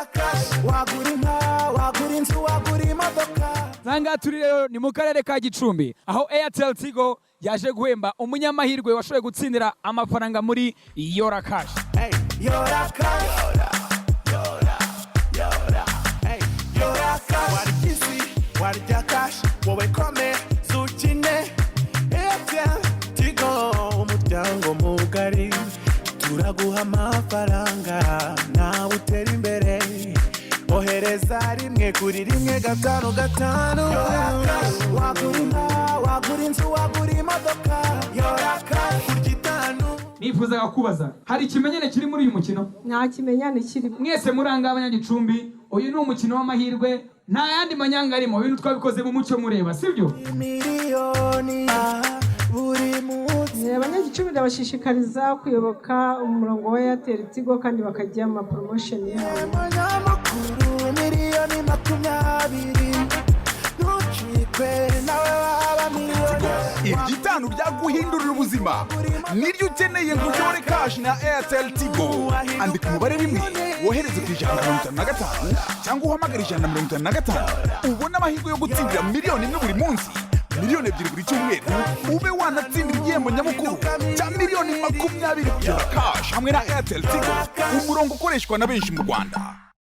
Yora Cash wagura inka wagura inzu wagura imodoka. Nanga turi rero ni mu karere ka Gicumbi aho Airtel Tigo yaje guhemba umunyamahirwe washoboye gutsindira amafaranga muri Yora Cash. Hey, Yora Cash. Hey, Yora Cash. Warikisi, warya cash, wowe kome zukine. Airtel Tigo umuryango mugari. Turaguha amafaranga nawe utera imbere. Ohereza rimwe kuri rimwe gatanu gatanu. Yora Cash wagura inka wagura inzu wagura imodoka. Yora Cash urgitanu. Nifuzaga kubaza hari ikimenyane kiri muri uyu mukino? Nta kimenyane kiri. Mwese muranga abanyagicumbi uyu ni umukino w'amahirwe nta yandi manyanga arimo ibintu twabikoze mu mucyo mureba sibyo? Miliyoni buri munsi. Abanyagicumbi ndabashishikariza kuyoboka umurongo wa Airtel Tigo kandi bakajya ama promotion yabo. Abanyamakuru miliyoni 20 ntucikwe nawe waba miliyoni. Ibyitanu byaguhindurira ubuzima niryo ukeneye ngo Yora Cash na Airtel Tigo. Andika umubare rimwe wohereze ku 155 cyangwa uhamagara 155 ubona amahirwe yo gutsindira miliyoni imwe buri munsi, miliyoni 2 buri cyumweru, ube wanatsindira igihembo nyamukuru cya miliyoni 20. Yora Cash hamwe na Airtel Tigo, umurongo ukoreshwa na benshi mu Rwanda.